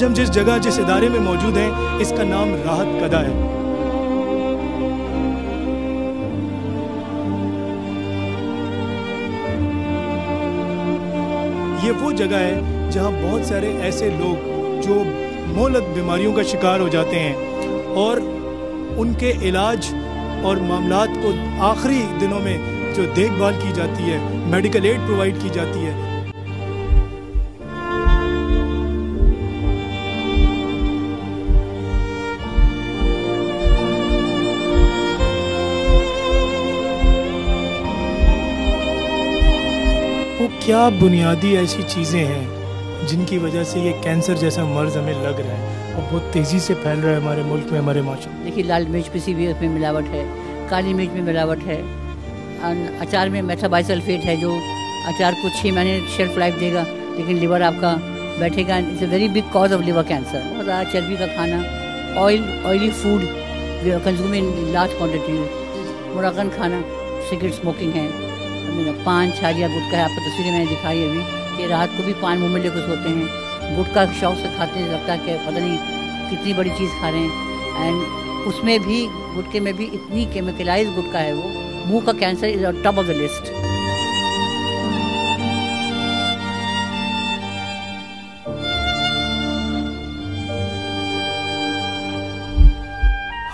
آج ہم جس جگہ جس ادارے میں موجود ہیں اس کا نام راحت کدہ ہے. یہ وہ جگہ ہے جہاں بہت سارے ایسے لوگ جو مہلک بیماریوں کا شکار ہو جاتے ہیں اور ان کے علاج اور معاملات کو آخری دنوں میں جو دیکھ بھال کی جاتی ہے، میڈیکل ایڈ پرووائڈ کی جاتی ہے. وہ کیا بنیادی ایسی چیزیں ہیں جن کی وجہ سے یہ کینسر جیسا مرض ہمیں لگ رہا ہے اور بہت تیزی سے پھیل رہا ہے ہمارے ملک میں، ہمارے معاشرے میں؟ دیکھیے، لال مرچ پسی ہوئی اس میں ملاوٹ ہے، کالی مرچ میں ملاوٹ ہے، اچار میں میتھابائسلفیٹ ہے جو اچار کو 6 مہینے شیلف لائف دے گا لیکن لیور آپ کا بیٹھے گا. It's a very big cause of liver cancer. بہت زیادہ چربی کا کھانا، oily food consume in large quantity, مرغن کھانا، سگریٹ اسموکنگ ہے، پان چھالیا گٹکا ہے. آپ کو تصویریں میں نے دکھائی ابھی کہ رات کو بھی پان منہ میں لے کے سوتے ہیں، گٹکا شوق سے کھاتے ہیں، لگتا ہے کہ پتہ نہیں کتنی بڑی چیز کھا رہے ہیں. اینڈ اس میں بھی گٹکے میں بھی اتنی کیمیکلائز گٹکا ہے، وہ منہ کا cancer is on top of the list.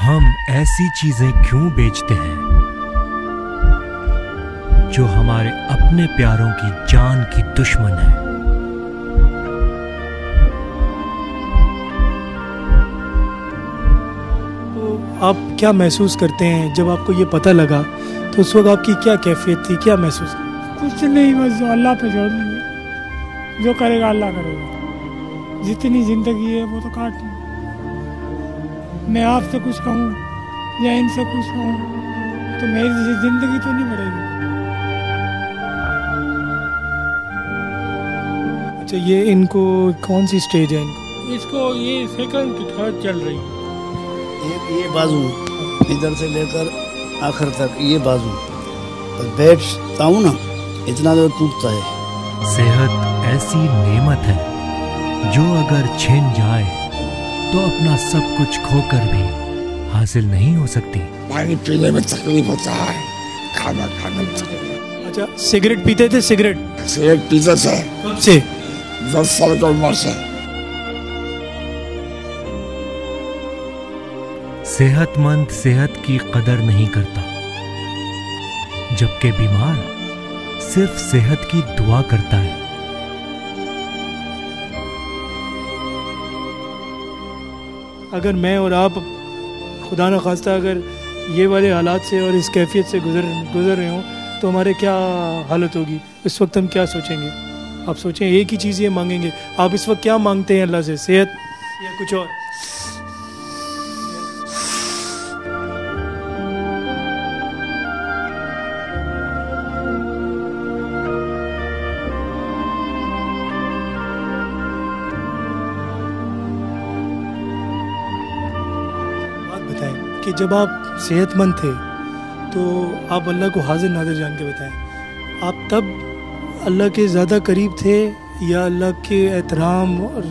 ہم ایسی چیزیں کیوں بیچتے ہیں جو ہمارے اپنے پیاروں کی جان کی دشمن ہے؟ تو آپ کیا محسوس کرتے ہیں جب آپ کو یہ پتہ لگا؟ تو اس وقت آپ کی کیا کیفیت تھی، کیا محسوس؟ کچھ نہیں، بس اللہ پہ چھوڑ دیں گے، جو کرے گا اللہ کرے گا. جتنی زندگی ہے وہ تو کاٹنی. میں آپ سے کچھ کہوں یا ان سے کچھ کہوں تو میری زندگی تو نہیں بڑھے گی. اچھا، یہ ان کو کون سی سٹیج ہے؟ اس کو یہ سیکنڈ کی تھرڈ چل رہی ہے. یہ بازو ادھر سے لے کر آخر تک یہ بازو بیٹھتا ہوں نا اتنا تو ٹوٹتا ہے. صحت ایسی نعمت ہے جو اگر چھن جائے تو اپنا سب کچھ کھو کر بھی حاصل نہیں ہو سکتی. پانی پینے میں تکلیف ہوتا ہے، کھانا کھانے میں تکلیف. اچھا، سگریٹ پیتے تھے؟ سگریٹ پیتے تھے کب سے؟ 10 سال کی عمر سے. صحت مند صحت کی قدر نہیں کرتا، جبکہ بیمار صرف صحت کی دعا کرتا ہے. اگر میں اور آپ خدا نخواستہ اگر یہ والے حالات سے اور اس کیفیت سے گزر رہے ہوں تو ہمارے کیا حالت ہوگی؟ اس وقت ہم کیا سوچیں گے؟ آپ سوچیں، ایک ہی چیز یہ مانگیں گے. آپ اس وقت کیا مانگتے ہیں اللہ سے؟ صحت یا کچھ اور؟ کہ جب آپ صحت مند تھے تو آپ اللہ کو حاضر ناظر جان کے بتائیں، آپ تب اللہ کے زیادہ قریب تھے یا اللہ کے احترام اور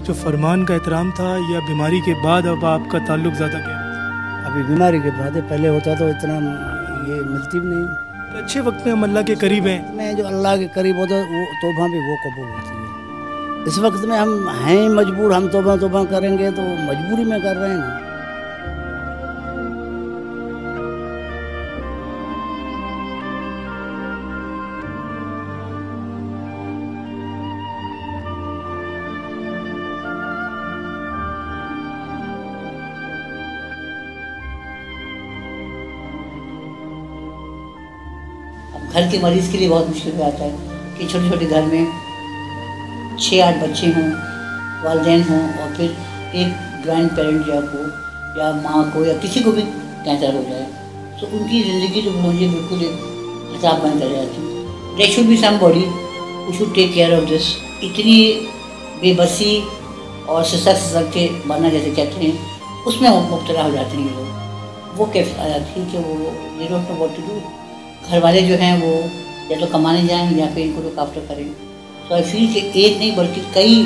جو فرمان کا احترام تھا، یا بیماری کے بعد اب آپ کا تعلق زیادہ کیا؟ ابھی بیماری کے بعد پہلے ہوتا تو اتنا یہ ملتی بھی نہیں. اچھے وقت میں ہم اللہ کے قریب ہیں. میں جو اللہ کے قریب ہوتا ہے وہ توبہ بھی وہ قبول ہوتی ہے. اس وقت میں ہم ہیں مجبور، ہم توبہ کریں گے تو مجبوری میں کر رہے ہیں نا. گھر کے مریض کے لیے بہت مشکل ہو جاتا ہے کہ چھوٹے چھوٹے گھر میں 6-8 بچے ہوں، والدین ہوں، اور پھر ایک گرینڈ پیرنٹ یا ماں کو یا کسی کو بھی کینسر ہو جائے تو ان کی زندگی جو مجھے بالکل ایک حساب بند کر جاتی ہے. There should be somebody who should take care of this. اتنی بے بسی اور سسک کے مرنا جیسے کہتے ہیں اس میں مبتلا ہو جاتے ہیں یہ لوگ. وہ کیفیت آ جاتی ہے کہ وہ they don't know what to do. گھر والے جو ہیں وہ یا تو کمانے جائیں یا پھر ان کو لک آفٹر کریں. سو آئی فیل کہ ایک نہیں بلکہ کئی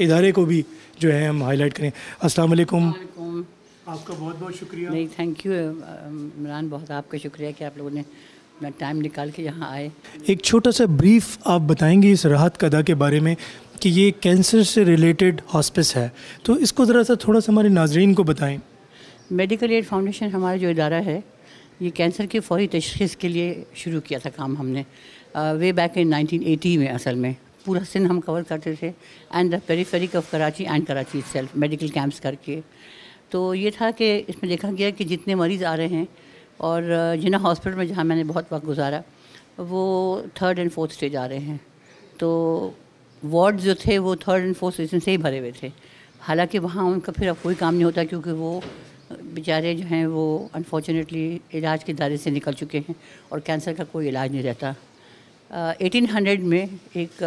ادارے کو بھی جو ہے ہم ہائی لائٹ کریں. السلام علیکم. آپ کا بہت بہت شکریہ. نہیں تھینک یو عمران, بہت آپ کا شکریہ کہ آپ لوگوں نے اپنا ٹائم نکال کے یہاں آئے. ایک چھوٹا سا بریف آپ بتائیں گے اس راحت قدح کے بارے میں کہ یہ کینسر سے ریلیٹڈ ہاسپس ہے, تو اس کو ذرا سا تھوڑا سا ہمارے ناظرین کو بتائیں. میڈیکل ایڈ فاؤنڈیشن ہمارا جو ادارہ ہے یہ کینسر کی فوری تشخیص کے لیے شروع کیا تھا کام ہم نے وے بیک ان 1980 میں. اصل میں پورا سندھ ہم کور کرتے تھے and the periphery of Karachi and Karachi self medical camps کر کے. تو یہ تھا کہ اس میں دیکھا گیا کہ جتنے مریض آ رہے ہیں اور جنا ہاسپٹل میں جہاں میں نے بہت وقت گزارا وہ 3rd اینڈ 4th اسٹیج آ رہے ہیں. تو وارڈ جو تھے وہ 3rd اینڈ 4th اسٹیج سے ہی بھرے ہوئے تھے. حالانکہ وہاں ان کا پھر اب کوئی کام نہیں ہوتا کیونکہ وہ بیچارے جو ہیں وہ انفارچونیٹلی علاج کے دائرے سے نکل چکے ہیں اور کینسر کا کوئی علاج نہیں رہتا. 1800 میں ایک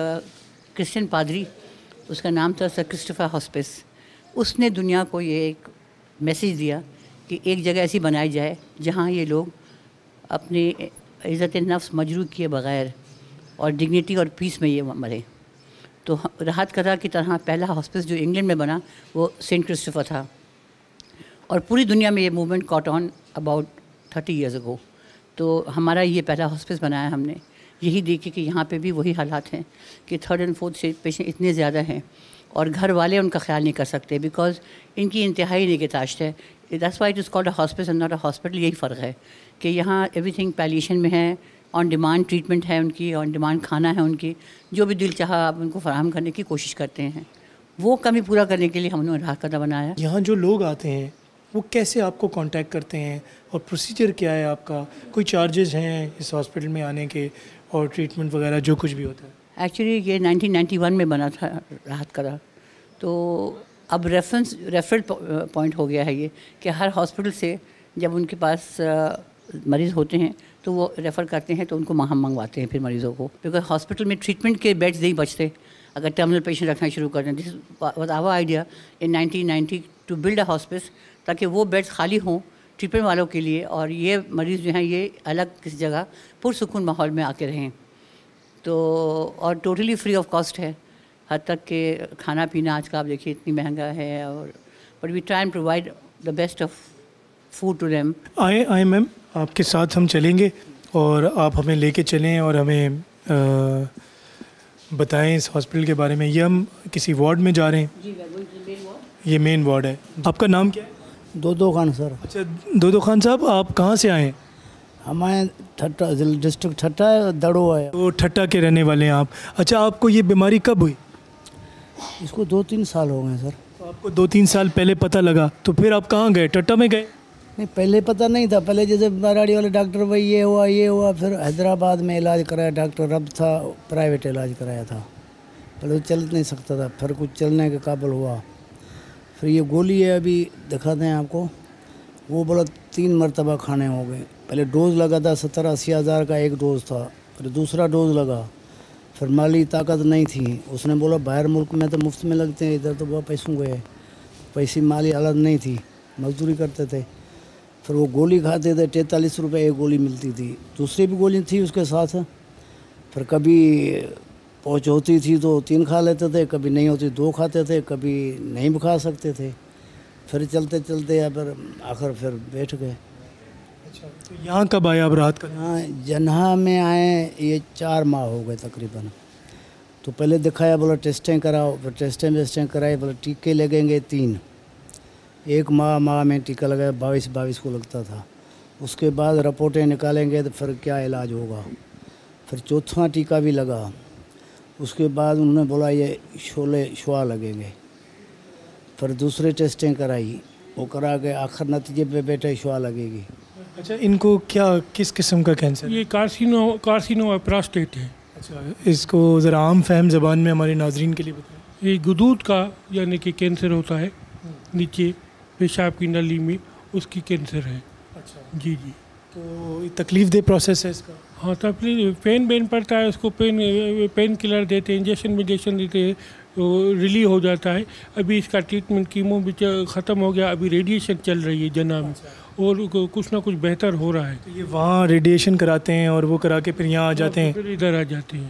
کرسچن پادری, اس کا نام تھا سر کرسٹوفر ہاسپس, اس نے دنیا کو یہ ایک میسیج دیا کہ ایک جگہ ایسی بنائی جائے جہاں یہ لوگ اپنی عزت نفس مجروح کیے بغیر اور ڈگنیٹی اور پیس میں یہ مرے. تو راحت قدح کی طرح پہلا ہاسپس جو انگلینڈ میں بنا وہ سینٹ کرسٹوفر تھا, اور پوری دنیا میں یہ movement caught on about 30 years ago. تو ہمارا یہ پہلا ہاسپس بنایا ہم نے, یہی دیکھے کہ یہاں پہ بھی وہی حالات ہیں کہ 3rd and 4th stage patient اتنے زیادہ ہیں اور گھر والے ان کا خیال نہیں کر سکتے بیکاز ان کی انتہائی نگہداشت ہے. That's why it is called a ہاسپس and not a hospital. یہی فرق ہے کہ یہاں ایوری تھنگ پیلیشن میں ہے, آن ڈیمانڈ ٹریٹمنٹ ہے ان کی, آن ڈیمانڈ کھانا ہے ان کی, جو بھی دل چاہا آپ ان کو فراہم کرنے کی کوشش کرتے ہیں. وہ کمی پورا کرنے کے لیے ہم نے راحت قدح بنایا. یہاں جو لوگ آتے ہیں وہ کیسے آپ کو کانٹیکٹ کرتے ہیں اور پروسیجر کیا ہے آپ کا؟ کوئی چارجز ہیں اس ہاسپٹل میں آنے کے اور ٹریٹمنٹ وغیرہ جو کچھ بھی ہوتا ہے؟ ایکچولی یہ 1991 میں بنا تھا راحت قدح, تو اب ریفرل پوائنٹ ہو گیا ہے یہ کہ ہر ہاسپٹل سے جب ان کے پاس مریض ہوتے ہیں تو وہ ریفر کرتے ہیں تو ان کو ہم منگواتے ہیں پھر مریضوں کو, بیکاز ہاسپٹل میں ٹریٹمنٹ کے بیڈز نہیں بچتے اگر ٹرمینل پیشنٹ رکھنا شروع کر دیں. This was our idea in 1990 to build a hospice تاکہ وہ بیڈز خالی ہوں ٹریٹمنٹ والوں کے لیے اور یہ مریض جو ہیں یہ الگ کسی جگہ پرسکون ماحول میں آ کے رہیں. تو اور ٹوٹلی فری آف کاسٹ ہے, حد تک کہ کھانا پینا آج کا آپ دیکھیے اتنی مہنگا ہے, اور but we try and provide the best of food to them. آئے میم, آپ کے ساتھ ہم چلیں گے اور آپ ہمیں لے کے چلیں اور ہمیں بتائیں اس ہاسپٹل کے بارے میں. یہ ہم کسی وارڈ میں جا رہے ہیں؟ جی, یہ مین وارڈ ہے. آپ کا نام کیا ہے؟ دودو خان سر. اچھا دودو خان صاحب, آپ کہاں سے آئے ہیں؟ ہمارے ٹھٹا ڈسٹرکٹ ٹھٹا ہے, دڑو ہے. تو ٹھٹا کے رہنے والے ہیں آپ. اچھا آپ کو یہ بیماری کب ہوئی؟ اس کو 2-3 سال ہو گئے سر. تو آپ کو 2-3 سال پہلے پتہ لگا تو پھر آپ کہاں گئے؟ ٹھٹا میں گئے؟ نہیں, پہلے پتہ نہیں تھا. پہلے جیسے باراڑی والے ڈاکٹر بھائی یہ ہوا, پھر حیدرآباد میں علاج کرایا, ڈاکٹر رب تھا, پرائیویٹ علاج کرایا تھا. پہلے چل نہیں سکتا تھا, پھر کچھ چلنے کے قابل ہوا. پھر یہ گولی ہے ابھی دکھاتے ہیں آپ کو, وہ بولا 3 مرتبہ کھانے ہو گئے. پہلے ڈوز لگا تھا 70-80 ہزار کا ایک ڈوز تھا, پھر دوسرا ڈوز لگا. پھر مالی طاقت نہیں تھی, اس نے بولا باہر ملک میں تو مفت میں لگتے ہیں, ادھر تو بہت پیسوں گئے, پیسے مالی حالت نہیں تھی, مزدوری کرتے تھے. پھر وہ گولی کھاتے تھے, 43 روپے ایک گولی ملتی تھی. دوسری بھی گولی تھی اس کے ساتھ. پھر کبھی پہنچ ہوتی تھی تو 3 کھا لیتے تھے, کبھی نہیں ہوتی 2 کھاتے تھے, کبھی نہیں بھی کھا سکتے تھے. پھر چلتے چلتے یا پھر آخر پھر بیٹھ گئے. اچھا تو یہاں کب آئے آپ راحت قدح؟ ہاں جنہا میں آئے یہ 4 ماہ ہو گئے تقریباً. تو پہلے دکھایا, بولا ٹیسٹیں کراؤ, پھر ٹیسٹیں کرائی, بولا ٹیکے لگیں گے 3. 1 ماہ میں ٹیکہ لگایا, 22 کو لگتا تھا. اس کے بعد رپورٹیں نکالیں گے تو پھر کیا علاج ہوگا. پھر 4تھا ٹیکہ بھی لگا. اس کے بعد انہوں نے بولا یہ شعاع لگیں گے. پھر دوسرے ٹیسٹیں کرائی, وہ کرا کے آخر نتیجے پہ بیٹھے شعاع لگے گی. اچھا ان کو کیا کس قسم کا کینسر؟ یہ کارسینو پراسٹیٹ ہے. اچھا اس کو ذرا عام فہم زبان میں ہمارے ناظرین کے لیے بتائیں. یہ گدود کا یعنی کہ کینسر ہوتا ہے, نیچے پیشاب کی نلی میں, اس کی کینسر ہے. اچھا جی. تو تکلیف دہ پروسیس ہے اس کا؟ ہاں, تکلیف پین پڑتا ہے, اس کو پین کلر دیتے ہیں, انجیکشن دیتے ہیں, ریلیو ہو جاتا ہے. ابھی اس کا ٹریٹمنٹ کیمو بھی ختم ہو گیا, ابھی ریڈیشن چل رہی ہے جناب میں, اور کچھ نہ کچھ بہتر ہو رہا ہے. یہ وہاں ریڈیشن کراتے ہیں اور وہ کرا کے پھر یہاں آ جاتے ہیں؟ پھر ادھر آ جاتے ہیں.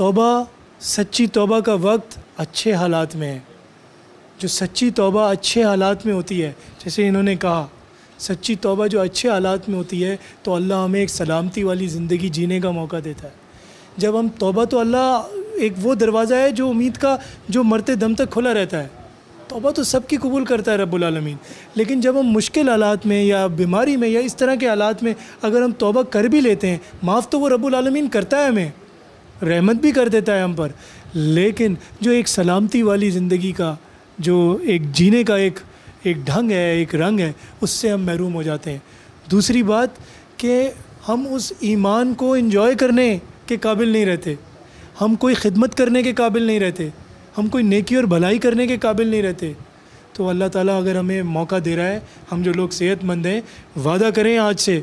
توبہ, سچی توبہ کا وقت اچھے حالات میں ہے. جو سچی توبہ اچھے حالات میں ہوتی ہے, جیسے انہوں نے کہا, سچی توبہ جو اچھے حالات میں ہوتی ہے تو اللہ ہمیں ایک سلامتی والی زندگی جینے کا موقع دیتا ہے. جب ہم توبہ, تو اللہ ایک وہ دروازہ ہے جو امید کا, جو مرتے دم تک کھلا رہتا ہے. توبہ تو سب کی قبول کرتا ہے رب العالمین, لیکن جب ہم مشکل حالات میں یا بیماری میں یا اس طرح کے حالات میں اگر ہم توبہ کر بھی لیتے ہیں, معاف تو وہ رب العالمین کرتا ہے, ہمیں رحمت بھی کر دیتا ہے ہم پر, لیکن جو ایک سلامتی والی زندگی کا جو ایک جینے کا ایک ڈھنگ ہے, ایک رنگ ہے, اس سے ہم محروم ہو جاتے ہیں. دوسری بات کہ ہم اس ایمان کو انجوائے کرنے کے قابل نہیں رہتے, ہم کوئی خدمت کرنے کے قابل نہیں رہتے, ہم کوئی نیکی اور بھلائی کرنے کے قابل نہیں رہتے. تو اللہ تعالیٰ اگر ہمیں موقع دے رہا ہے, ہم جو لوگ صحت مند ہیں, وعدہ کریں آج سے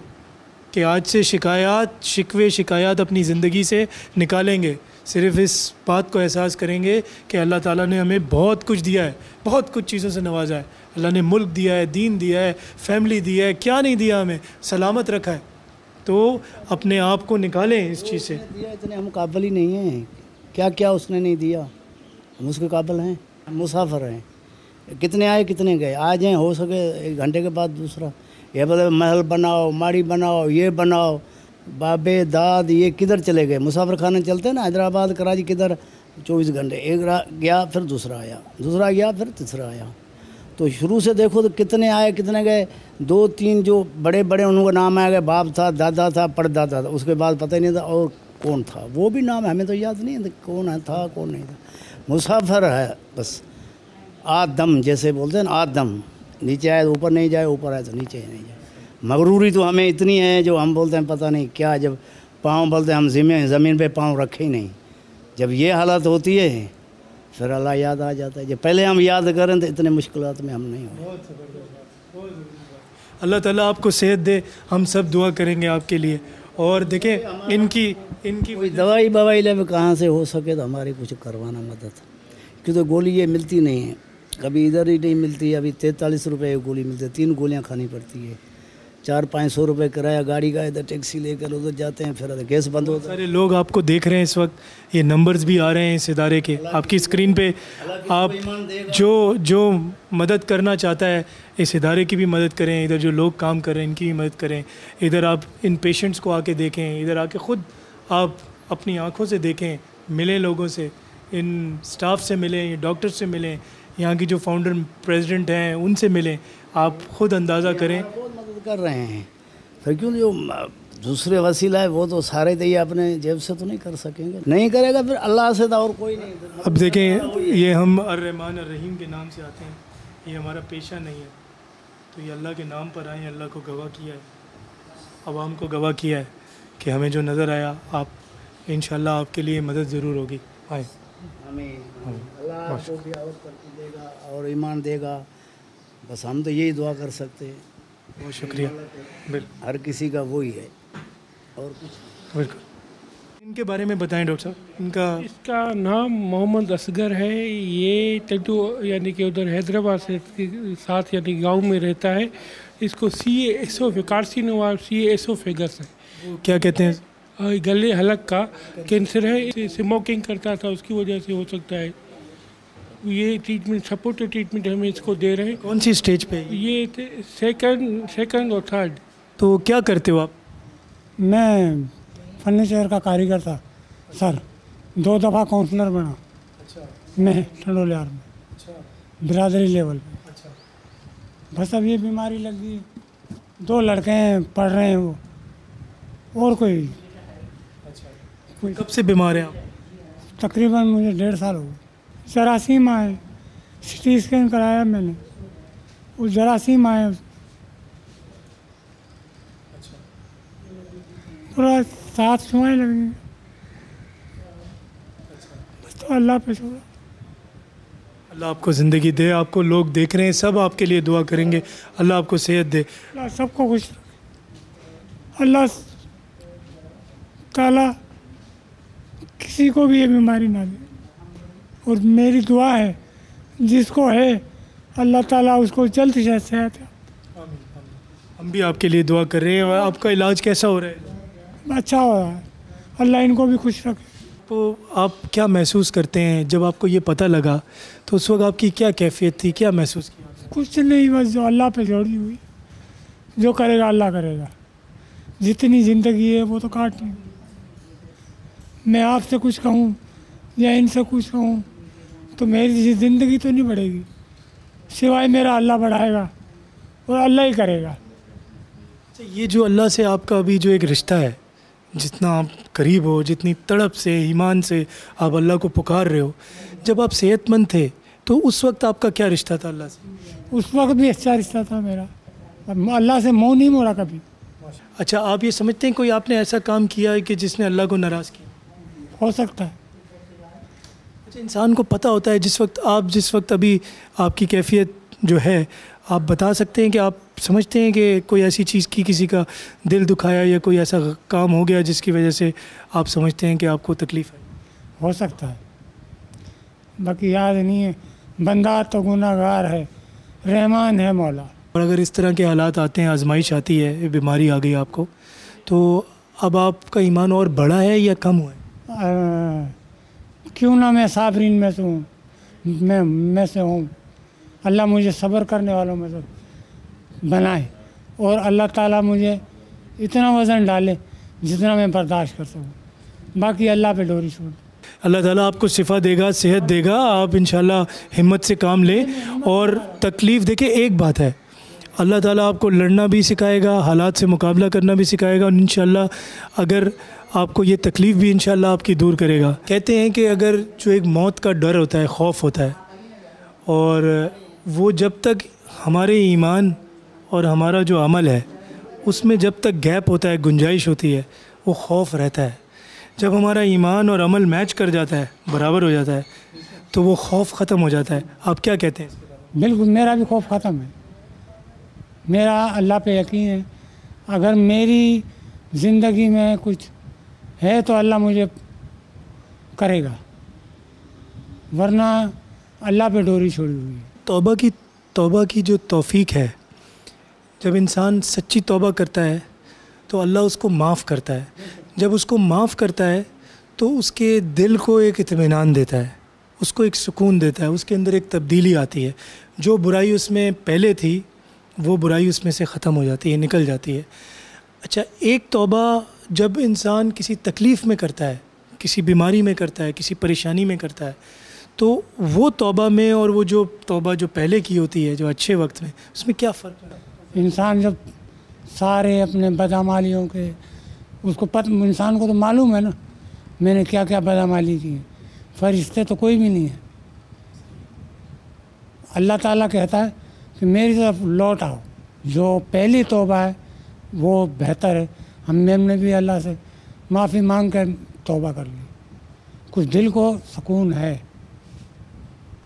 کہ آج سے شکوے شکایات اپنی زندگی سے نکالیں گے. صرف اس بات کو احساس کریں گے کہ اللہ تعالیٰ نے ہمیں بہت کچھ دیا ہے, بہت کچھ چیزوں سے نوازا ہے. اللہ نے ملک دیا ہے, دین دیا ہے, فیملی دیا ہے, کیا نہیں دیا ہمیں, سلامت رکھا ہے. تو اپنے آپ کو نکالیں اس چیز سے. دیا اتنے ہم قابل ہی نہیں ہیں, کیا کیا اس نے نہیں دیا, ہم اس کے قابل ہیں. مسافر ہیں, کتنے آئے کتنے گئے, آ جائیں ہو سکے 1 گھنٹے کے بعد دوسرا. یہ بولے محل بناؤ, ماڑی بناؤ, یہ بناؤ, بابے داد یہ کدھر چلے گئے. مسافر خانے چلتے ہیں نا, حیدرآباد کراچی کدھر 24 گھنٹے, ایک گیا پھر دوسرا آیا, دوسرا گیا پھر تیسرا آیا. تو شروع سے دیکھو تو کتنے آئے کتنے گئے. 2-3 جو بڑے بڑے انہوں کا نام آیا گیا, باپ تھا, دادا تھا, پردادا تھا, اس کے بعد پتہ ہی نہیں تھا اور کون تھا, وہ بھی نام ہمیں تو یاد نہیں ہے کون تھا کون نہیں تھا. مسافر ہے بس, آدم جیسے بولتے ہیں نا, آدم نیچے آئے تو اوپر نہیں جائے, اوپر آئے تو نیچے ہی نہیں جائے. مغروری تو ہمیں اتنی ہے جو ہم بولتے ہیں پتہ نہیں کیا, جب پاؤں بولتے ہیں ہم زمین پہ پاؤں رکھے ہی نہیں. جب یہ حالت ہوتی ہے پھر اللہ یاد آ جاتا ہے. جب پہلے ہم یاد کریں تو اتنے مشکلات میں ہم نہیں ہوئے. اللہ تعالیٰ آپ کو صحت دے, ہم سب دعا کریں گے آپ کے لیے. اور دیکھیں ان کی کوئی دوائی بوائی لے کہاں سے ہو سکے تو ہماری کچھ کروانا مدد, کیونکہ گولی یہ ملتی نہیں ہے, کبھی ادھر ہی نہیں ملتی. ابھی 43 روپے ایک گولی ملتی ہے, 3 گولیاں کھانی پڑتی ہے. 400-500 روپے کرایہ گاڑی کا, ادھر ٹیکسی لے کر ادھر جاتے ہیں, پھر گیس بند ہوتا ہے. سارے لوگ آپ کو دیکھ رہے ہیں اس وقت, یہ نمبرز بھی آ رہے ہیں اس ادارے کے آپ کی اسکرین پہ. آپ جو مدد کرنا چاہتا ہے اس ادارے کی بھی مدد کریں, ادھر جو لوگ کام کر رہے ہیں ان کی بھی مدد کریں. ادھر آپ ان پیشنٹس کو آ کے دیکھیں, ادھر آ کے خود آپ اپنی آنکھوں سے دیکھیں, ملیں لوگوں سے, ان سٹاف سے ملیں, ڈاکٹر سے ملیں, یہاں کی جو فاؤنڈر پریزیڈنٹ ہیں ان سے ملیں. آپ خود اندازہ کریں. کر رہے ہیں پھر کیوں جو دوسرے وسیلہ ہے وہ تو سارے تو یہ اپنے جیب سے تو نہیں کر سکیں گے, نہیں کرے گا پھر اللہ سے تو اور کوئی نہیں. اب دیکھیں یہ ہم الرحمن الرحیم کے نام سے آتے ہیں, یہ ہمارا پیشہ نہیں ہے, تو یہ اللہ کے نام پر آئے ہیں, اللہ کو گواہ کیا ہے, عوام کو گواہ کیا ہے کہ ہمیں جو نظر آیا آپ انشاءاللہ آپ کے لیے مدد ضرور ہوگی. آئے اللہ کو بھی اور ترقی دے گا اور ایمان دے گا, بس ہم تو یہی دعا کر سکتے ہیں. بہت شکریہ. ہر کسی کا وہی ہے اور کچھ. بالکل. ان کے بارے میں بتائیں ڈاکٹر صاحب. اس کا نام محمد اصغر ہے. یہ ٹٹو یعنی کہ ادھر حیدرآباد سے ساتھ یعنی گاؤں میں رہتا ہے. اس کو کارسینوما ایسوفیگس ہے. کیا کہتے ہیں؟ گلے حلق کا کینسر ہے. اسموکنگ کرتا تھا, اس کی وجہ سے ہو سکتا ہے. یہ ٹریٹمنٹ سپورٹو ٹریٹمنٹ ہمیں اس کو دے رہے ہیں. کون سی اسٹیج پہ؟ یہ سیکنڈ اور تھرڈ. تو کیا کرتے ہو آپ؟ میں فرنیچر کا کاریگر تھا سر, 2 دفعہ کاؤنسلر بنا میں ٹھنڈولیار میں برادری لیول پہ. بس اب یہ بیماری لگ گئی. 2 لڑکے ہیں پڑھ رہے ہیں وہ, اور کوئی. کب سے بیمار ہیں آپ؟ تقریباً مجھے 1.5 سال ہو گئے. جراثیم آئے, CT اسکین کرایا میں نے, وہ جراثیم آئے, پورا 7 سوائیں لگیں. بس تو اللہ پہ چھوڑا. اللہ آپ کو زندگی دے. آپ کو لوگ دیکھ رہے ہیں, سب آپ کے لیے دعا کریں گے. اللہ آپ کو صحت دے. اللہ سب کو خوش رکھے. اللہ تعالیٰ کسی کو بھی یہ بیماری نہ دے. اور میری دعا ہے جس کو ہے اللہ تعالیٰ اس کو جلد سے صحت ہے. ہم بھی آپ کے لیے دعا کر رہے ہیں. آپ کا علاج کیسا ہو رہا ہے؟ اچھا ہو رہا ہے. اللہ ان کو بھی خوش رکھے. آپ کیا محسوس کرتے ہیں جب آپ کو یہ پتہ لگا؟ تو اس وقت آپ کی کیا کیفیت تھی، کیا محسوس کیا؟ کچھ نہیں، بس جو اللہ پہ جوڑی ہوئی، جو کرے گا اللہ کرے گا، جتنی زندگی ہے وہ تو کاٹنی۔ میں آپ سے کچھ کہوں یا ان سے کچھ کہوں تو میری زندگی تو نہیں بڑھے گی، سوائے میرا اللہ بڑھائے گا اور اللہ ہی کرے گا۔ یہ جو اللہ سے آپ کا ابھی جو ایک رشتہ ہے، جتنا آپ قریب ہو، جتنی تڑپ سے، ایمان سے آپ اللہ کو پکار رہے ہو، جب آپ صحت مند تھے تو اس وقت آپ کا کیا رشتہ تھا اللہ سے؟ اس وقت بھی اچھا رشتہ تھا میرا، اللہ سے منہ نہیں موڑا کبھی۔ اچھا، آپ یہ سمجھتے ہیں کوئی آپ نے ایسا کام کیا ہے کہ جس نے اللہ کو ناراض کیا؟ ہو سکتا ہے۔ اچھا، انسان کو پتہ ہوتا ہے جس وقت ابھی آپ کی کیفیت جو ہے، آپ بتا سکتے ہیں کہ آپ سمجھتے ہیں کہ کوئی ایسی چیز کی کسی کا دل دکھایا یا کوئی ایسا کام ہو گیا جس کی وجہ سے آپ سمجھتے ہیں کہ آپ کو تکلیف ہے؟ ہو سکتا ہے، باقی یاد نہیں ہے۔ بندہ تو گناہ گار ہے، رحمان ہے مولا۔ اور اگر اس طرح کے حالات آتے ہیں، آزمائش آتی ہے، بیماری آ گئی آپ کو، تو اب آپ کا ایمان اور بڑھا ہے یا کم ہوا ہے؟ کیوں نہ میں صابرین میں سے ہوں، میں سے ہوں۔ اللہ مجھے صبر کرنے والوں میں سے بنائے، اور اللہ تعالیٰ مجھے اتنا وزن ڈالے جتنا میں برداشت کر سکوں، باقی اللہ پہ ڈوری چھوڑ۔ اللہ تعالیٰ آپ کو شفا دے گا، صحت دے گا، آپ انشاءاللہ ہمت سے کام لیں۔ اور تکلیف دیکھیں، ایک بات ہے، اللہ تعالیٰ آپ کو لڑنا بھی سکھائے گا، حالات سے مقابلہ کرنا بھی سکھائے گا، اور انشاءاللہ اگر آپ کو یہ تکلیف بھی انشاءاللہ آپ کی دور کرے گا۔ کہتے ہیں کہ اگر جو ایک موت کا ڈر ہوتا ہے، خوف ہوتا ہے، اور وہ جب تک ہمارے ایمان اور ہمارا جو عمل ہے اس میں جب تک گیپ ہوتا ہے، گنجائش ہوتی ہے، وہ خوف رہتا ہے۔ جب ہمارا ایمان اور عمل میچ کر جاتا ہے، برابر ہو جاتا ہے، تو وہ خوف ختم ہو جاتا ہے۔ آپ کیا کہتے ہیں اس کے بارے میں؟ بالکل، میرا بھی خوف ختم ہے، میرا اللہ پہ یقین ہے۔ اگر میری زندگی میں کچھ ہے تو اللہ مجھے کرے گا، ورنہ اللہ پہ ڈوری چھوڑی ہوئی ہے۔ توبہ کی جو توفیق ہے، جب انسان سچی توبہ کرتا ہے تو اللہ اس کو معاف کرتا ہے۔ جب اس کو معاف کرتا ہے تو اس کے دل کو ایک اطمینان دیتا ہے، اس کو ایک سکون دیتا ہے، اس کے اندر ایک تبدیلی آتی ہے۔ جو برائی اس میں پہلے تھی وہ برائی اس میں سے ختم ہو جاتی ہے، نکل جاتی ہے۔ اچھا، ایک توبہ جب انسان کسی تکلیف میں کرتا ہے، کسی بیماری میں کرتا ہے، کسی پریشانی میں کرتا ہے، تو وہ توبہ میں اور وہ جو توبہ جو پہلے کی ہوتی ہے جو اچھے وقت میں، اس میں کیا فرق ہے؟ انسان جب سارے اپنے بدعمالیوں کے انسان کو تو معلوم ہے نا میں نے کیا کیا بدعمالی کی ہے، فرشتے تو کوئی بھی نہیں ہے۔ اللہ تعالیٰ کہتا ہے کہ میری طرف لوٹ آؤ، جو پہلی توبہ ہے وہ بہتر ہے۔ ہم نے بھی اللہ سے معافی مانگ کر توبہ کر لی، کچھ دل کو سکون ہے۔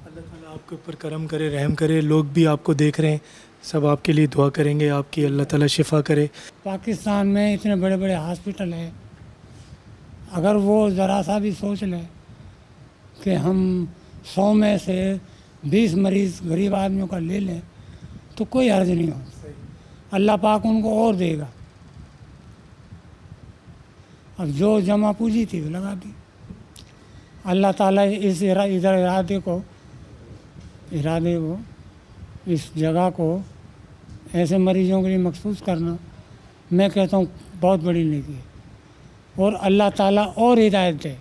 اللہ تعالیٰ آپ کے اوپر کرم کرے، رحم کرے۔ لوگ بھی آپ کو دیکھ رہے ہیں، سب آپ کے لیے دعا کریں گے، آپ کی اللہ تعالیٰ شفا کرے۔ پاکستان میں اتنے بڑے بڑے ہاسپٹل ہیں، اگر وہ ذرا سا بھی سوچ لیں کہ ہم 100 میں سے 20 مریض غریب آدمیوں کا لے لیں تو کوئی حرج نہیں ہو، اللہ پاک ان کو اور دے گا۔ اب جو جمع پوجی تھی وہ لگا دی۔ اللہ تعالیٰ اس ارادے کو اس جگہ کو ایسے مریضوں کے لیے مخصوص کرنا، میں کہتا ہوں بہت بڑی نیکی ہے، اور اللہ تعالیٰ اور ہدایت دے،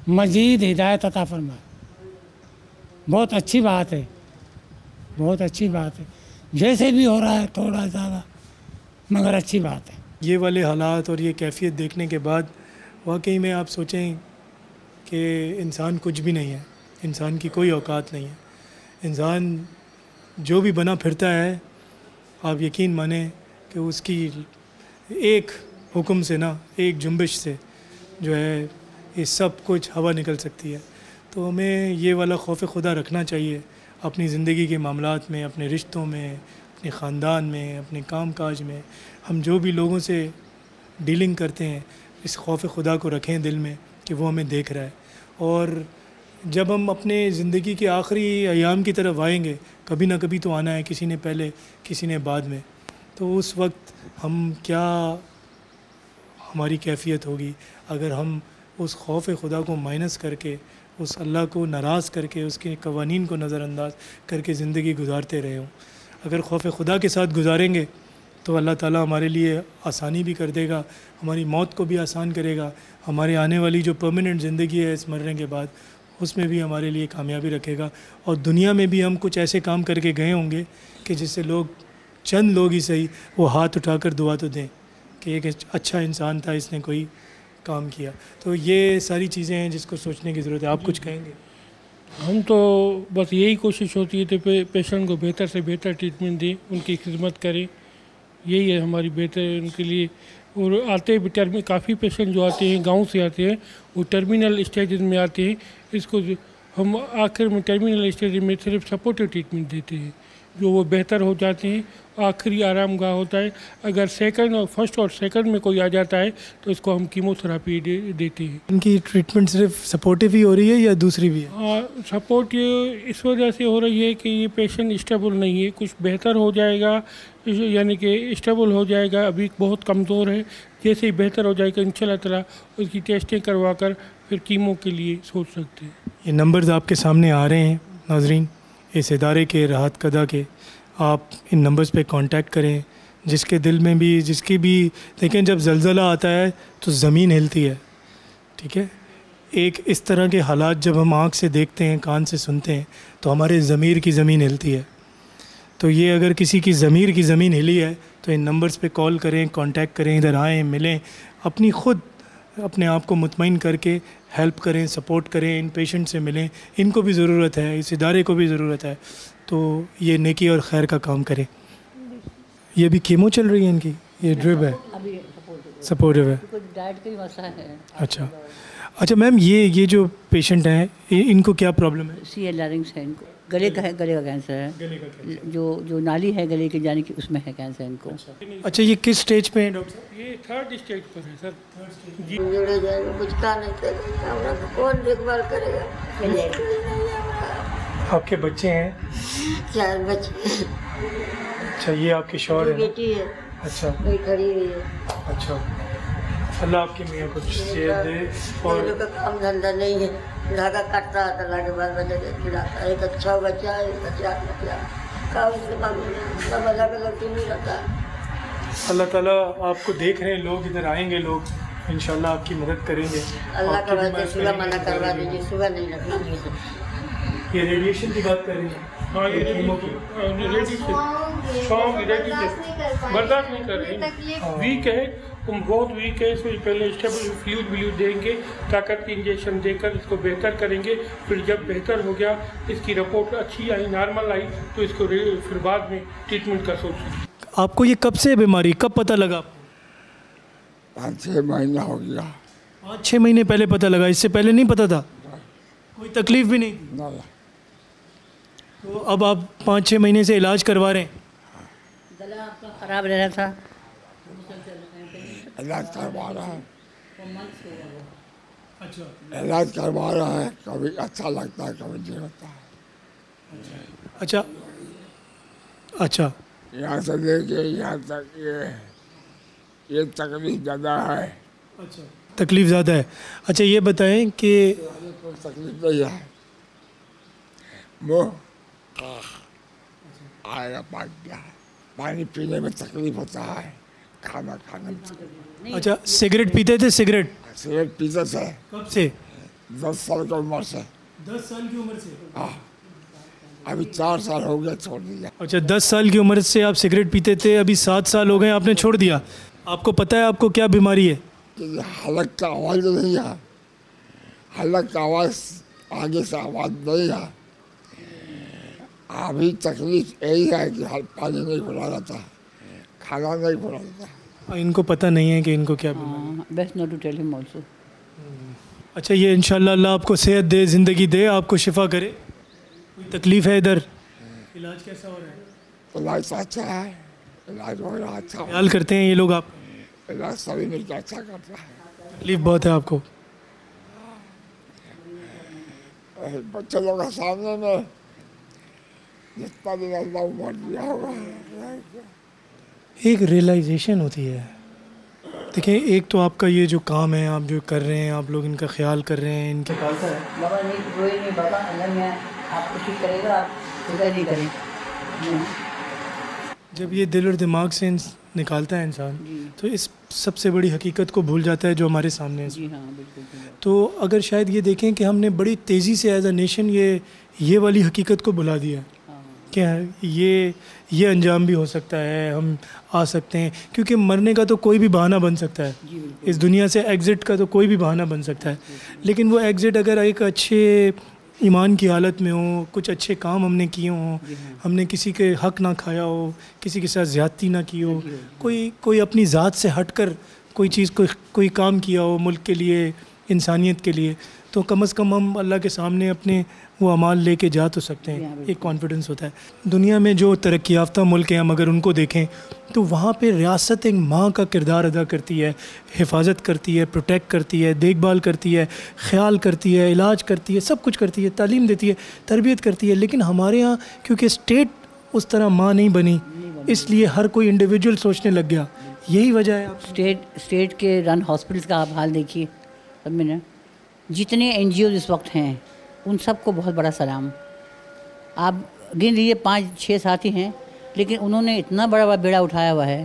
مزید ہدایت عطا فرمائے۔ بہت اچھی بات ہے، بہت اچھی بات ہے، جیسے بھی ہو رہا ہے تھوڑا زیادہ مگر اچھی بات ہے۔ یہ والے حالات اور یہ کیفیت دیکھنے کے بعد واقعی میں آپ سوچیں کہ انسان کچھ بھی نہیں ہے، انسان کی کوئی اوقات نہیں ہے۔ انسان جو بھی بنا پھرتا ہے، آپ یقین مانیں کہ اس کی ایک حکم سے نا، ایک جنبش سے جو ہے یہ سب کچھ ہوا نکل سکتی ہے۔ تو ہمیں یہ والا خوف خدا رکھنا چاہیے اپنی زندگی کے معاملات میں، اپنے رشتوں میں، اپنے خاندان میں، اپنے کام کاج میں۔ ہم جو بھی لوگوں سے ڈیلنگ کرتے ہیں، اس خوف خدا کو رکھیں دل میں کہ وہ ہمیں دیکھ رہا ہے۔ اور جب ہم اپنے زندگی کے آخری ایام کی طرف آئیں گے، کبھی نہ کبھی تو آنا ہے، کسی نے پہلے کسی نے بعد میں، تو اس وقت ہم کیا ہماری کیفیت ہوگی؟ اگر ہم اس خوف خدا کو مائنس کر کے، اس اللہ کو ناراض کر کے، اس کے قوانین کو نظر انداز کر کے زندگی گزارتے رہے ہوں. اگر خوف خدا کے ساتھ گزاریں گے تو اللہ تعالیٰ ہمارے لیے آسانی بھی کر دے گا، ہماری موت کو بھی آسان کرے گا، ہمارے آنے والی جو پرماننٹ زندگی ہے اس مرنے کے بعد اس میں بھی ہمارے لیے کامیابی رکھے گا. اور دنیا میں بھی ہم کچھ ایسے کام کر کے گئے ہوں گے کہ جس سے لوگ، چند لوگ ہی صحیح، وہ ہاتھ اٹھا کر دعا تو دیں کہ ایک اچھا انسان تھا، اس نے کوئی کام کیا. تو یہ ساری چیزیں ہیں جس کو سوچنے کی ضرورت ہے. آپ کچھ کہیں گے؟ ہم تو بس یہی کوشش ہوتی ہے کہ پیشنٹ کو بہتر سے بہتر ٹریٹمنٹ دیں، ان کی خدمت کریں، یہی ہے ہماری بہتر ان کے لیے. اور آتے بھی کافی پیشنٹ جو آتے ہیں گاؤں سے آتے ہیں، وہ ٹرمینل اسٹیجز میں آتے ہیں. اس کو ہم آخر میں ٹرمینل اسٹیج میں صرف سپورٹو ٹریٹمنٹ دیتے ہیں، جو وہ بہتر ہو جاتے ہیں. آخری آرام گاہ ہوتا ہے. اگر فرسٹ اور سیکنڈ میں کوئی آ جاتا ہے تو اس کو ہم کیمو تھراپی دیتے ہیں. ان کی ٹریٹمنٹ صرف سپورٹیو ہی ہو رہی ہے یا دوسری بھی ہے؟ سپورٹ اس وجہ سے ہو رہی ہے کہ یہ پیشنٹ اسٹیبل نہیں ہے. کچھ بہتر ہو جائے گا، یعنی کہ اسٹیبل ہو جائے گا. ابھی بہت کمزور ہے. جیسے ہی بہتر ہو جائے گا انشاءاللہ تعالیٰ اس کی ٹیسٹیں کروا کر پھر کیمو کے لیے سوچ سکتے ہیں. یہ نمبرز آپ کے سامنے آ رہے ہیں ناظرین، اس ادارے کے راحت قدہ کے. آپ ان نمبرز پہ کانٹیکٹ کریں. جس کے دل میں بھی، جس کی بھی، دیکھیں جب زلزلہ آتا ہے تو زمین ہلتی ہے، ٹھیک ہے. ایک اس طرح کے حالات جب ہم آنکھ سے دیکھتے ہیں، کان سے سنتے ہیں، تو ہمارے ضمیر کی زمین ہلتی ہے. تو یہ اگر کسی کی ضمیر کی زمین ہلی ہے تو ان نمبرز پہ کال کریں، کانٹیکٹ کریں، ادھر آئیں، ملیں، اپنے آپ کو مطمئن کر کے ہیلپ کریں، سپورٹ کریں. ان پیشنٹ سے ملیں، ان کو بھی ضرورت ہے، اس ادارے کو بھی ضرورت ہے. تو یہ نیکی اور خیر کا کام کریں. یہ بھی کیمو چل رہی ہے ان کی، یہ ڈرپ ہے، ابھی سپورٹیو ہے. ڈائٹ کا بھی مسئلہ ہے. اچھا میم، یہ جو پیشنٹ ہیں ان کو کیا پرابلم ہے؟ سی ایل لارنگس ہے ان کو، گلے کا ہے، گلے کا کینسر ہے. جو نالی ہے گلے کی جانے کی، اس میں ہے کینسر ان کو. اچھا یہ کس سٹیج پہ ہے ڈاکٹر صاحب؟ یہ تھرڈ اسٹیج پر ہے سر. جی جڑے جائے گا، کچھ کہا نہیں کرے گا، ہم لوگ کو کون دیکھ بھال کرے گا؟ آپ کے بچے ہیں؟ 4 بچے. اچھا یہ آپ کے شوہر ہیں؟ بیٹی ہے. اچھا کوئی کھڑی ہوئی ہے. اچھا، اللہ آپ کی میاں کو صحت دے. اور ان لوگ کا کام دھندا نہیں ہے، دھاگا کٹتا ہے، اللہ کے بعد بچے کے کھلاتا ہے. ایک اچھا بچہ ہے، ایک اچھا بچہ کام سے معلوم ہے، سب الگ الگ ٹیم ہی رہتا ہے. اللہ تعالیٰ آپ کو دیکھ رہے ہیں، لوگ ادھر آئیں گے، لوگ انشاءاللہ آپ کی مدد کریں گے. اللہ کا واسطے صبح منع کروا دیجیے، صبح نہیں رکھنا چاہیے. یہ ریڈیشن کی بات کر رہی ہیں؟ ہاں، یہ برداشت نہیں کر رہے ہیں، ویک ہے، بہت ویک ہے. اس میں پہلے اسٹیبل فلوئڈ دیں گے، طاقت کی انجیکشن دے کر اس کو بہتر کریں گے. پھر جب بہتر ہو گیا، اس کی رپورٹ اچھی آئی، نارمل آئی، تو اس کو پھر بعد میں ٹریٹمنٹ کا سوچیں. آپ کو یہ کب سے بیماری، کب پتہ لگا؟ 5-6 مہینہ ہو گیا. 5-6 مہینے پہلے پتہ لگا؟ اس سے پہلے نہیں پتہ تھا؟ کوئی تکلیف بھی نہیں تھی؟ تو اب آپ 5-6 مہینے سے علاج کروا رہے ہیں؟ گلا آپ کا خراب رہ رہا تھا، علاج کروا رہا ہے. اچھا علاج کروا رہا ہے، کبھی اچھا لگتا ہے، کبھی نہیں ہوتا ہے. اچھا یہاں سے لے کے یہاں تک یہ تکلیف زیادہ ہے. اچھا تکلیف زیادہ ہے. اچھا یہ بتائیں کہ کوئی تکلیف نہیں ہے، منہ آئے گا پانی پینے میں تکلیف ہوتا ہے، کھانا کھانے میں. اچھا سگریٹ پیتے تھے؟ سگریٹ پیتے تھے کب سے؟ 10 سال کی عمر سے. 10 سال کی عمر سے؟ ہاں، ابھی 4 سال ہو گیا چھوڑ دیا. اچھا 10 سال کی عمر سے آپ سگریٹ پیتے تھے، ابھی 7 سال ہو گئے آپ نے چھوڑ دیا. آپ کو پتہ ہے آپ کو کیا بیماری ہے؟ حلق کا آواز نہیں ہے، حلق کا آواز آگے سے آواز نہیں ہے. ابھی تکلیف یہی ہے کہ پانی نہیں کھلا رہتا، کھانا نہیں کھلا رہتا. ان کو پتہ نہیں ہے کہ ان کو کیا بیماری ہے. بیسٹ ناٹ ٹو ٹیل ہم آلسو. اچھا یہ انشاءاللہ اللہ آپ کو صحت دے، زندگی دے، آپ کو شفا کرے. کوئی تکلیف ہے ادھر؟ علاج کیسا ہو رہا ہے؟ علاج اچھا ہے، علاج ہو رہا اچھا. خیال کرتے ہیں یہ لوگ آپ؟ علاج سبھی مل کے اچھا کرتا ہے. تکلیف بہت ہے آپ کو؟ بچے لوگ کے سامنے میں جتنا دن اللہ عمر دیا ہوگا، ایک ریئلائزیشن ہوتی ہے دیکھیں ایک تو آپ کا یہ جو کام ہے آپ جو کر رہے ہیں آپ لوگ ان کا خیال کر رہے ہیں ان کے بابا نہیں روئے نہیں بابا اللہ میں آپ کو ٹھیک کرے گا آپ فکر نہیں کریں. جب یہ دل اور دماغ سے نکالتا ہے انسان تو اس سب سے بڑی حقیقت کو بھول جاتا ہے جو ہمارے سامنے ہے. جی ہاں بالکل. تو اگر شاید یہ دیکھیں کہ ہم نے بڑی تیزی سے ایز اے نیشن یہ والی حقیقت کو بھلا دیا کہ یہ انجام بھی ہو سکتا ہے, ہم آ سکتے ہیں, کیونکہ مرنے کا تو کوئی بھی بہانہ بن سکتا ہے, اس دنیا سے ایگزٹ کا تو کوئی بھی بہانہ بن سکتا ہے, لیکن وہ ایگزٹ اگر ایک اچھے ایمان کی حالت میں ہو, کچھ اچھے کام ہم نے کیے ہوں, ہم نے کسی کے حق نہ کھایا ہو, کسی کے ساتھ زیادتی نہ کی ہو, کوئی اپنی ذات سے ہٹ کر کوئی کام کیا ہو ملک کے لیے, انسانیت کے لیے, تو کم از کم ہم اللہ کے سامنے اپنے وہ اعمال لے کے جا تو سکتے ہیں. ایک کانفیڈنس ہوتا ہے. دنیا میں جو ترقی یافتہ ملک ہیں ہم اگر ان کو دیکھیں تو وہاں پہ ریاست ایک ماں کا کردار ادا کرتی ہے, حفاظت کرتی ہے, پروٹیکٹ کرتی ہے, دیکھ بھال کرتی ہے, خیال کرتی ہے, علاج کرتی ہے, سب کچھ کرتی ہے, تعلیم دیتی ہے, تربیت کرتی ہے. لیکن ہمارے ہاں کیونکہ اسٹیٹ اس طرح ماں نہیں بنی, اس لیے ہر کوئی انڈیویجول سوچنے لگ گیا. یہی وجہ ہے. اسٹیٹ کے رن ہاسپٹلس کا آپ حال دیکھیے, سب میں نا جتنے این جی اوز اس وقت ہیں ان سب کو بہت بڑا سلام. آپ گن لیجیے 5-6 ساتھی ہیں, لیکن انہوں نے اتنا بڑا بیڑا اٹھایا ہوا ہے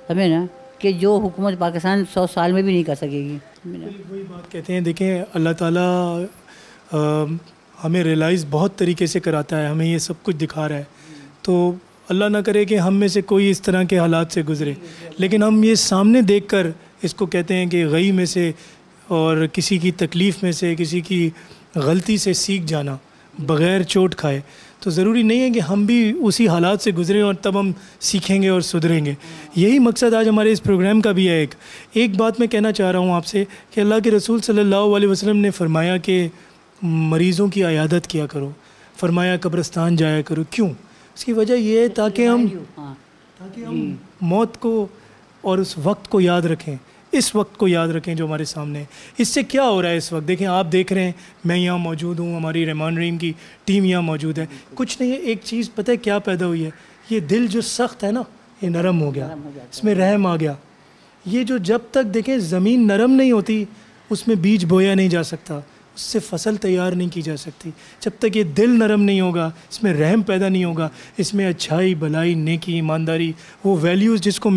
سمجھے نا کہ جو حکومت پاکستان 100 سال میں بھی نہیں کر سکے گی. وہی بات کہتے ہیں, دیکھیں اللہ تعالیٰ ہمیں ریئلائز بہت طریقے سے کراتا ہے, ہمیں یہ سب کچھ دکھا رہا ہے. تو اللہ نہ کرے کہ ہم میں سے کوئی اس طرح کے حالات سے گزرے, لیکن ہم یہ سامنے دیکھ کر اس کو کہتے ہیں کہ غی میں سے اور کسی کی تکلیف میں سے, کسی کی غلطی سے سیکھ جانا بغیر چوٹ کھائے. تو ضروری نہیں ہے کہ ہم بھی اسی حالات سے گزریں اور تب ہم سیکھیں گے اور سدھریں گے. یہی مقصد آج ہمارے اس پروگرام کا بھی ہے. ایک بات میں کہنا چاہ رہا ہوں آپ سے کہ اللہ کے رسول صلی اللہ علیہ وسلم نے فرمایا کہ مریضوں کی عیادت کیا کرو, فرمایا قبرستان جایا کرو. کیوں؟ اس کی وجہ یہ ہے تاکہ ہم موت کو اور اس وقت کو یاد رکھیں, اس وقت کو یاد رکھیں جو ہمارے سامنے ہے. اس سے کیا ہو رہا ہے اس وقت؟ دیکھیں آپ دیکھ رہے ہیں, میں یہاں موجود ہوں, ہماری رحمان رحیم کی ٹیم یہاں موجود ہے. کچھ نہیں ہے, ایک چیز پتہ ہے کیا پیدا ہوئی ہے, یہ دل جو سخت ہے نا یہ نرم ہو گیا, اس میں رحم آ گیا. یہ جو جب تک دیکھیں زمین نرم نہیں ہوتی اس میں بیج بویا نہیں جا سکتا, اس سے فصل تیار نہیں کی جا سکتی. جب تک یہ دل نرم نہیں ہوگا, اس میں رحم پیدا نہیں ہوگا, اس میں اچھائی, بھلائی, نیکی, ایمانداری, وہ ویلیوز جس کو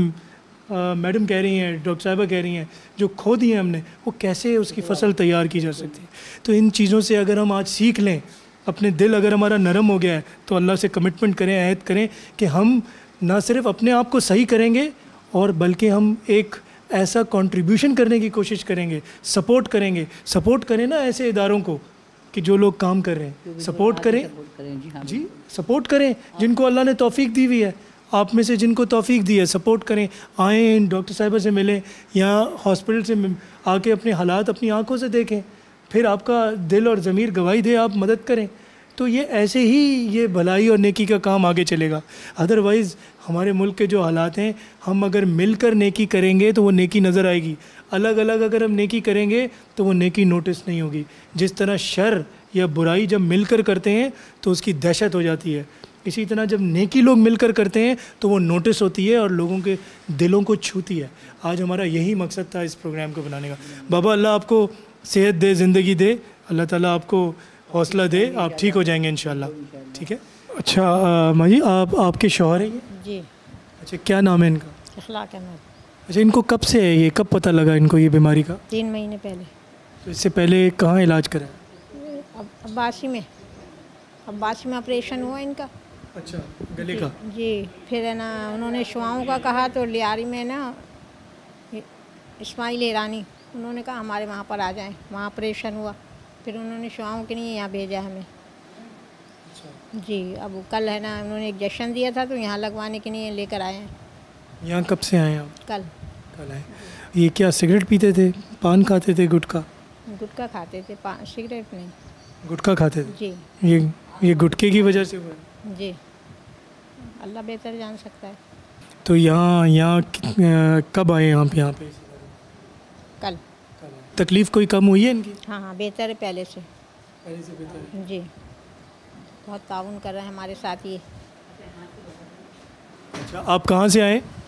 میڈم کہہ رہی ہیں, ڈاکٹر صاحبہ کہہ رہی ہیں, جو کھو دی ہیں ہم نے, وہ کیسے اس کی فصل تیار کی جا سکتی ہے. تو ان چیزوں سے اگر ہم آج سیکھ لیں, اپنے دل اگر ہمارا نرم ہو گیا ہے تو اللہ سے کمٹمنٹ کریں, عہد کریں کہ ہم نہ صرف اپنے آپ کو صحیح کریں گے اور بلکہ ہم ایک ایسا کنٹریبیوشن کرنے کی کوشش کریں گے, سپورٹ کریں گے. سپورٹ کریں نا ایسے اداروں کو کہ جو لوگ کام کر رہے ہیں, سپورٹ کریں. جی سپورٹ کریں جن کو اللہ نے توفیق دی ہوئی ہے, آپ میں سے جن کو توفیق دی ہے سپورٹ کریں. آئیں ڈاکٹر صاحبہ سے ملیں, یہاں ہاسپٹل سے آ کے اپنے حالات اپنی آنکھوں سے دیکھیں, پھر آپ کا دل اور ضمیر گواہی دے, آپ مدد کریں. تو یہ ایسے ہی یہ بھلائی اور نیکی کا کام آگے چلے گا. ادروائز ہمارے ملک کے جو حالات ہیں, ہم اگر مل کر نیکی کریں گے تو وہ نیکی نظر آئے گی. الگ الگ اگر ہم نیکی کریں گے تو وہ نیکی نوٹس نہیں ہوگی. جس طرح شر یا برائی جب مل کر کرتے ہیں تو اس کی دہشت ہو جاتی ہے, اسی طرح جب نیکی لوگ مل کر کرتے ہیں تو وہ نوٹس ہوتی ہے اور لوگوں کے دلوں کو چھوتی ہے. آج ہمارا یہی مقصد تھا اس پروگرام کو بنانے کا. بابا اللہ آپ کو صحت دے, زندگی دے, اللہ تعالیٰ آپ کو حوصلہ دے, آپ ٹھیک ہو جائیں گے انشاءاللہ. ٹھیک ہے. اچھا ماں جی, آپ کے شوہر ہیں یہ؟ جی. اچھا کیا نام ہے ان کا؟ اخلاق احمد. اچھا ان کو کب سے ہے, یہ کب پتہ لگا ان کو یہ بیماری کا؟ 3 مہینے پہلے. تو اس سے پہلے کہاں علاج کرا؟ عباسی میں آپریشن ہوا ان کا. اچھا گلے کا؟ جی. پھر ہے نا انہوں نے شعاؤں کا کہا تو لیاری میں نا اسماعیل ایرانی, انہوں نے کہا ہمارے وہاں پر آ جائیں, وہاں آپریشن ہوا. پھر انہوں نے شعاؤں کے لیے یہاں بھیجا ہمیں. جی. اب کل ہے نا انہوں نے ایک انجیکشن دیا تھا تو یہاں لگوانے کے لیے لے کر آئے ہیں. یہاں کب سے آئے ہیں آپ؟ کل آئے. یہ کیا سگریٹ پیتے تھے, پان کھاتے تھے, گٹکا کھاتے تھے, سگریٹ نہیں, گٹکا کھاتے تھے. جی. یہ گٹکے کی وجہ سے ہوا ہے؟ جی. اللہ بہتر جان سکتا ہے. تو یہاں کب آئے یہاں پہ؟ کل. تکلیف کوئی کم ہوئی ہے ان کی؟ ہاں بہتر ہے پہلے سے. بہتر ہے. جی. بہت تعاون کر رہے ہیں ہمارے ساتھ. یہ اچھا آپ کہاں سے آئے؟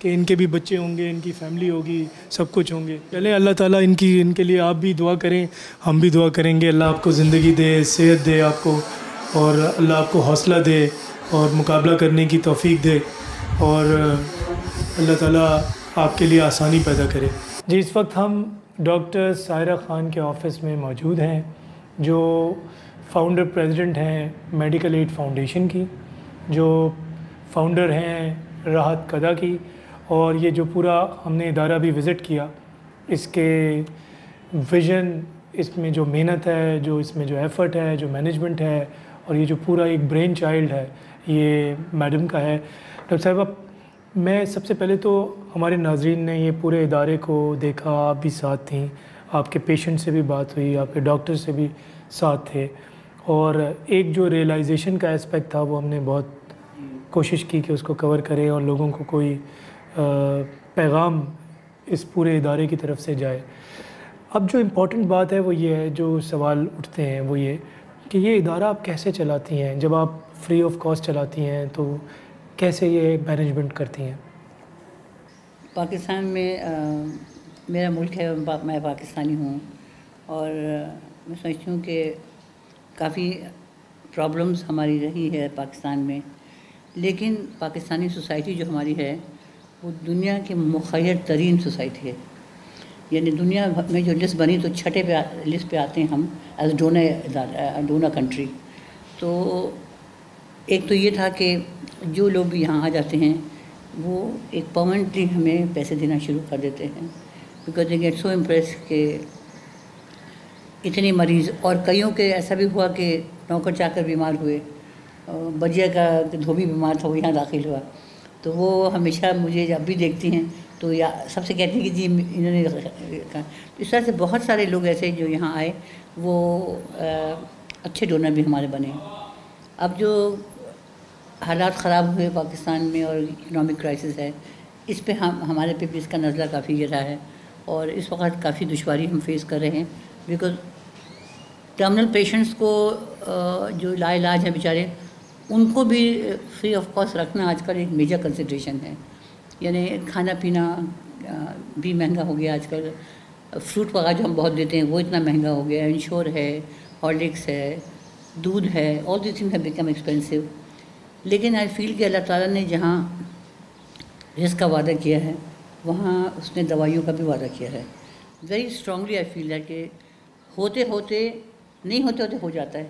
کہ ان کے بھی بچے ہوں گے, ان کی فیملی ہوگی, سب کچھ ہوں گے. چلیں اللہ تعالیٰ ان کے لیے آپ بھی دعا کریں, ہم بھی دعا کریں گے. اللہ آپ کو زندگی دے, صحت دے آپ کو, اور اللہ آپ کو حوصلہ دے اور مقابلہ کرنے کی توفیق دے, اور اللہ تعالیٰ آپ کے لیے آسانی پیدا کرے. جی, اس وقت ہم ڈاکٹر سائرہ خان کے آفس میں موجود ہیں, جو فاؤنڈر پریزیڈنٹ ہیں میڈیکل ایڈ فاؤنڈیشن کی, جو فاؤنڈر ہیں راحت قدا کی. اور یہ جو پورا ہم نے ادارہ بھی وزٹ کیا, اس کے ویژن, اس میں جو محنت ہے, جو اس میں جو ایفرٹ ہے, جو مینجمنٹ ہے, اور یہ جو پورا ایک برین چائلڈ ہے, یہ میڈم کا ہے. ڈاکٹر صاحبہ, میں سب سے پہلے تو ہمارے ناظرین نے یہ پورے ادارے کو دیکھا, آپ بھی ساتھ تھیں, آپ کے پیشنٹ سے بھی بات ہوئی, آپ کے ڈاکٹر سے بھی ساتھ تھے, اور ایک جو ریئلائزیشن کا اسپیکٹ تھا وہ ہم نے بہت کوشش کی کہ اس کو کور کریں اور لوگوں کو کوئی پیغام اس پورے ادارے کی طرف سے جائے. اب جو امپورٹنٹ بات ہے وہ یہ ہے, جو سوال اٹھتے ہیں وہ یہ کہ یہ ادارہ آپ کیسے چلاتی ہیں؟ جب آپ فری آف کاسٹ چلاتی ہیں تو کیسے یہ مینجمنٹ کرتی ہیں؟ پاکستان میں میرا ملک ہے, میں پاکستانی ہوں, اور میں سمجھتی ہوں کہ کافی پرابلمز ہماری رہی ہے پاکستان میں, لیکن پاکستانی سوسائٹی جو ہماری ہے وہ دنیا کی مخیر ترین سوسائٹی ہے. یعنی دنیا میں جو لسٹ بنی تو چھٹے پہ لسٹ پہ آتے ہیں ہم ایز ڈونر کنٹری. تو ایک تو یہ تھا کہ جو لوگ بھی یہاں آ جاتے ہیں وہ ایک پرماننٹلی ہمیں پیسے دینا شروع کر دیتے ہیں, because they get so impress کہ اتنے مریض. اور کئیوں کے ایسا بھی ہوا کہ نوکر چاکر بیمار ہوئے, بجیا کا دھوبی بیمار تھا وہ یہاں داخل ہوا, تو وہ ہمیشہ مجھے جب بھی دیکھتی ہیں تو یا سب سے کہتی ہیں کہ جی انہوں نے کہا. اس طرح سے بہت سارے لوگ ایسے جو یہاں آئے وہ اچھے ڈونر بھی ہمارے بنے. اب جو حالات خراب ہوئے پاکستان میں اور اکنامک کرائسس ہے, اس پہ ہمارے پہ بھی اس کا نزلہ کافی گرا ہے, اور اس وقت کافی دشواری ہم فیس کر رہے ہیں, بیکاز ٹرمنل پیشنٹس کو جو لا علاج ہیں بیچارے, ان کو بھی فری آف کاسٹ رکھنا آج کل ایک میجر کنسیڈریشن ہے. یعنی کھانا پینا بھی مہنگا ہو گیا آج کل, فروٹ وغیرہ جو ہم بہت دیتے ہیں وہ اتنا مہنگا ہو گیا, انشور ہے, ہارلکس ہے, دودھ ہے, all these things have become expensive. لیکن آئی فیل کہ اللہ تعالیٰ نے جہاں رزق کا وعدہ کیا ہے وہاں اس نے دوائیوں کا بھی وعدہ کیا ہے. ویری اسٹرانگلی آئی فیل ہے کہ ہوتے ہوتے نہیں ہوتے ہوتے ہو جاتا ہے.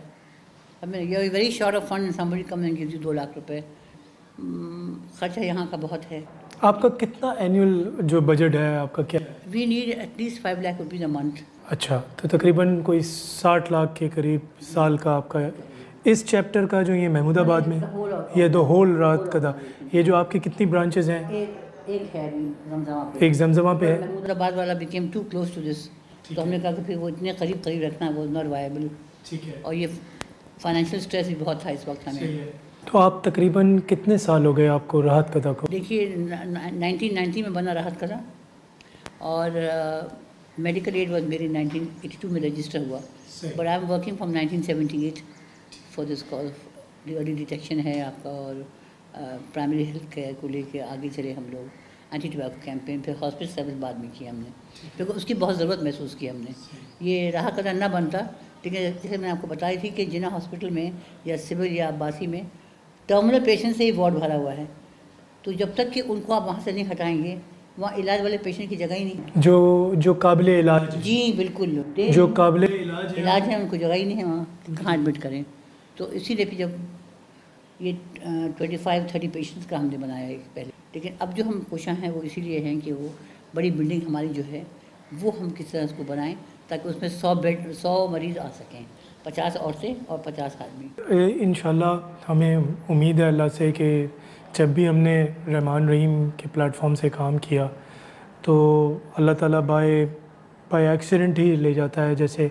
اب میں you very short of fund, somebody come and gives you 2 lakh روپے, خرچہ یہاں کا بہت ہے. آپ کا کتنا اینیول جو بجٹ ہے آپ کا کیا؟ We need at least 5 lakh rupees a month. اچھا, تو تقریباً کوئی 60 لاکھ کے قریب سال کا آپ کا ہے. اس چیپٹر کا جو یہ محمود آباد میں, یہ دو ہول رات قدا, یہ جو آپ کی کتنی برانچز ہیں؟ ایک ہے زمزمہ پہ, ایک زمزمہ پہ ہے. محمود آباد والا became too close to this, تو ہم نے کہا کہ پھر وہ اتنے قریب قریب رکھنا وہ ناٹ وائبل. ٹھیک ہے. اور یہ فائنینشیل اسٹریس بھی بہت تھا اس وقت ہمیں. تو آپ تقریباً کتنے سال ہو گئے آپ کو راحت قدا کو؟ دیکھیے 1990 میں بنا راحت قدا, اور میڈیکل ایڈ واز میری 1982 میں رجسٹر ہوا, but I am working from 1978 for this cause. Early detection ہے آپ کا, اور پرائمری ہیلتھ کیئر کو لے کے آگے چلے ہم لوگ. اینٹی ٹوبیکو کیمپین, پھر ہاسپٹل سروس بعد میں کی ہم نے, کیونکہ اس کی بہت ضرورت محسوس کی ہم نے. یہ راحت قدا نہ بنتا, لیکن جیسے میں آپ کو بتائی تھی کہ جنا ہاسپٹل میں یا سول یا عباسی میں ٹرمنل پیشنٹ سے ہی وارڈ بھرا ہوا ہے, تو جب تک کہ ان کو آپ وہاں سے نہیں ہٹائیں گے وہاں علاج والے پیشنٹ کی جگہ ہی نہیں. جو قابل علاج, جی بالکل, جو قابل علاج ہے ان کو جگہ ہی نہیں ہے وہاں, کہاں ایڈمٹ کریں. تو اسی لیے پھر جب یہ 25-30 پیشنٹس کا ہم نے بنایا ہے پہلے, لیکن اب جو ہم کوشاں ہیں وہ اسی لیے ہیں کہ وہ بڑی بلڈنگ ہماری جو ہے وہ ہم کس طرح اس کو بنائیں تاکہ اس میں 100 مریض آ سکیں, 50 عورتیں اور 50 آدمی. انشاءاللہ ہمیں امید ہے اللہ سے کہ جب بھی ہم نے رحمان رحیم کے پلیٹ فارم سے کام کیا تو اللہ تعالیٰ بائی ایکسیڈنٹ ہی لے جاتا ہے. جیسے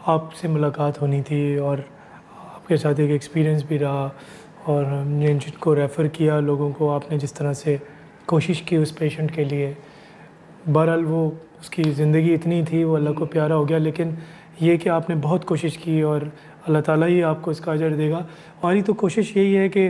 آپ سے ملاقات ہونی تھی اور آپ کے ساتھ ایک ایکسپیرینس بھی رہا, اور ہم نے جن کو ریفر کیا لوگوں کو, آپ نے جس طرح سے کوشش کی اس پیشنٹ کے لیے, بہرحال وہ اس کی زندگی اتنی تھی وہ اللہ کو پیارا ہو گیا. لیکن یہ کہ آپ نے بہت کوشش کی اور اللہ تعالیٰ ہی آپ کو اس کا اجر دے گا. ہماری تو کوشش یہی ہے کہ